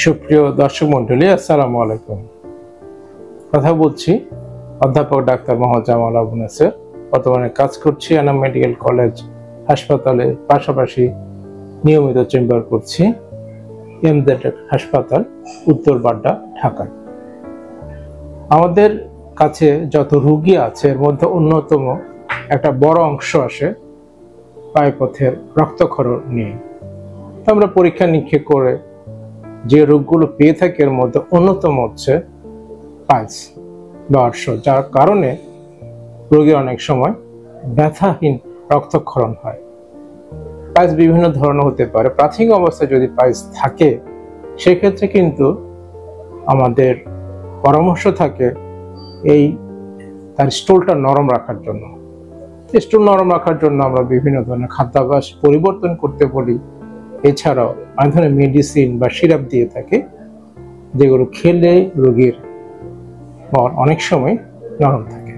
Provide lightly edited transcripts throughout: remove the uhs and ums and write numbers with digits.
সুপ্রিয় দর্শক মন্ডলী, আসসালামু আলাইকুম। কথা বলছি অধ্যাপক ডাক্তার মোহাম্মদ জামাল আবু নাসের। বর্তমানে কাজ করছি এনাম মেডিকেল কলেজ হাসপাতালে, পাশাপাশি নিয়মিত চেম্বার করছি এমজেড হাসপাতাল, উত্তর বাড্ডা, ঢাকা। আমাদের কাছে যত রোগী আছে এর মধ্যে অন্যতম একটা বড় অংশ আসে পায়ুপথের রক্তক্ষরণ নিয়ে। আমরা পরীক্ষা নিরীক্ষা করে যে রোগগুলো পেয়ে থাকি এর মধ্যে অন্যতম হচ্ছে পাইলস বা অর্শ, যার কারণে রোগীর অনেক সময় ব্যথাহীন রক্তক্ষরণ হয়। পাইলস বিভিন্ন ধরনের হতে পারে। প্রাথমিক অবস্থায় যদি পাইলস থাকে সেক্ষেত্রে কিন্তু আমাদের পরামর্শ থাকে তার স্টুলটা নরম রাখার জন্য। স্টুল নরম রাখার জন্য আমরা বিভিন্ন ধরনের খাদ্যাভ্যাস পরিবর্তন করতে বলি। এছাড়াও অনেক ধরনের মেডিসিন বা সিরাপ দিয়ে থাকে, যেগুলো খেলে রোগীর মন অনেক সময় নরম থাকে।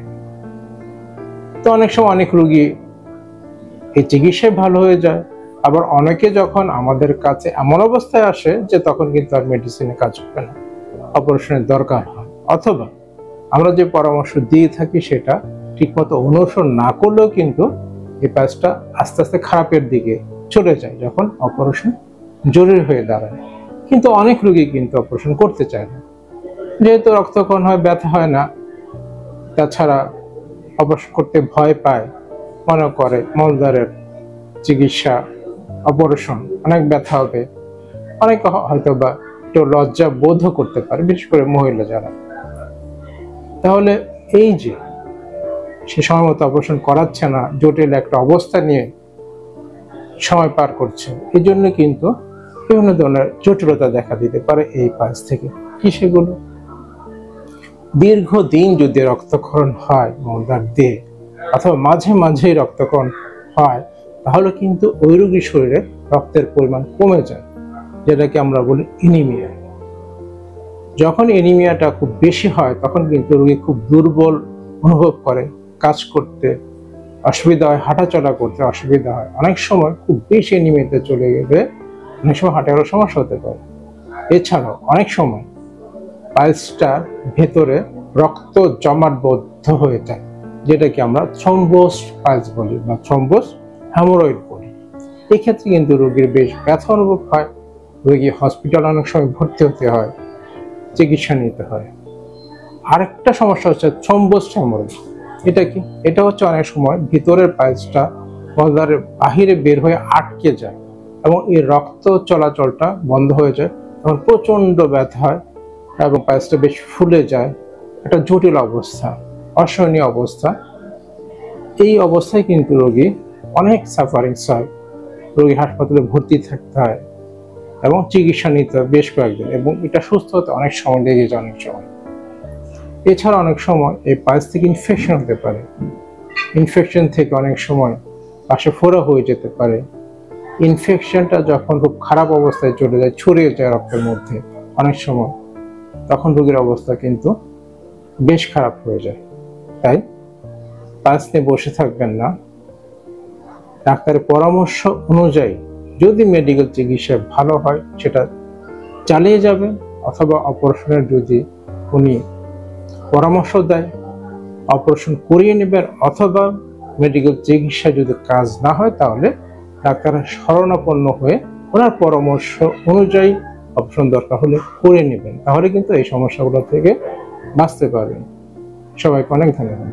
তো অনেক সময় অনেক রোগী এই চিকিৎসায় ভালো হয়ে যায়, আবার অনেকে যখন আমাদের কাছে এমন অবস্থায় আসে যে তখন কিন্তু আর মেডিসিনে কাজ হবে না, অপারেশনের দরকার হয়, অথবা আমরা যে পরামর্শ দিয়ে থাকি সেটা ঠিকমতো অনুসরণ না করলেও কিন্তু এই পাইলসটা আস্তে আস্তে খারাপের দিকে চলে যায় যখন অপারেশন জরুরি হয়ে দাঁড়ায়। কিন্তু অনেক রোগী কিন্তু অপারেশন করতে চায় না, যেহেতু রক্তক্ষরণ হয়, ব্যথা হয় না, তাছাড়া অপারেশন করতে ভয় পায়, মনে করে মলদ্বারের চিকিৎসা, অপারেশন অনেক ব্যথা হবে, অনেকে হয়তো বা একটু লজ্জা বোধ করতে পারে, বিশেষ করে মহিলা যারা। তাহলে এই যে সে সময় মতো অপারেশন করাচ্ছে না, জটিল একটা অবস্থা নিয়ে সময় পার করছে, এই জন্য কিন্তু বিভিন্ন ধরনের জটিলতা দেখা দিতে পারে এই পাইলস থেকে। কি সেগুলো? দীর্ঘদিন যদি রক্তক্ষরণ হয় মলদ্বার দিয়ে, অথবা মাঝে মাঝেই রক্তক্ষরণ হয়, তাহলে কিন্তু ওই রোগীর শরীরে রক্তের পরিমাণ কমে যায়, যেটাকে আমরা বলি এনিমিয়া। যখন এনিমিয়াটা খুব বেশি হয় তখন কিন্তু রোগী খুব দুর্বল অনুভব করে, কাজ করতে অসুবিধা হয়, হাঁটাচলা করতে অসুবিধা হয়। অনেক সময় খুব বেশি এনিমিয়াতে চলে গেলে অনেক সময় হাঁটার সমস্যা হতে পারে। এছাড়াও অনেক সময় পাইলসটার ভেতরে রক্ত জমাটবদ্ধ হয়ে যায়, যেটাকে আমরা থ্রম্বোস পাইলস বলি বা থ্রম্বোস হেমোরয়েড বলি। এক্ষেত্রে কিন্তু রোগীর বেশ ব্যথা অনুভব হয়, রোগী হসপিটালে অনেক সময় ভর্তি হতে হয়, চিকিৎসা নিতে হয়। আরেকটা সমস্যা হচ্ছে থ্রম্বোস হেমোরয়েড। এটা কি? এটা হচ্ছে অনেক সময় ভিতরের পাইলসটা মলদ্বারের বাহিরে বের হয়ে আটকে যায় এবং এই রক্ত চলাচলটা বন্ধ হয়ে যায়, তখন প্রচন্ড ব্যথা হয় এবং পাইলসটা বেশ ফুলে যায়। একটা জটিল অবস্থা, অসহনীয় অবস্থা। এই অবস্থায় কিন্তু রোগী অনেক সাফারিংস হয়, রোগী হাসপাতালে ভর্তি থাকতে হয় এবং চিকিৎসা নিতে হয় বেশ কয়েকদিন, এবং এটা সুস্থ হতে অনেক সময় লেগে যায় অনেক সময়। এছাড়া অনেক সময় এই পাইলস থেকে ইনফেকশন হতে পারে। ইনফেকশন থেকে অনেক সময় পাশে ফোড়া হয়ে যেতে পারে। ইনফেকশনটা যখন খুব খারাপ অবস্থায় চলে যায়, ছড়িয়ে যায় রক্তের মধ্যে অনেক সময়, তখন রোগীর অবস্থা কিন্তু বেশ খারাপ হয়ে যায়। তাই পাইলস নিয়ে বসে থাকবেন না। ডাক্তারের পরামর্শ অনুযায়ী যদি মেডিকেল চিকিৎসা ভালো হয় সেটা চালিয়ে যাবেন, অথবা অপারেশনের যদি উনি পরামর্শ দেয় অপারেশন করিয়ে নেবেন, অথবা মেডিকেল চিকিৎসা যদি কাজ না হয় তাহলে ডাক্তারের শরণাপন্ন হয়ে ওনার পরামর্শ অনুযায়ী অপারেশন দরকার হলে করে নেবেন। তাহলে কিন্তু এই সমস্যাগুলো থেকে বাঁচতে পারবেন। সবাইকে অনেক ধন্যবাদ।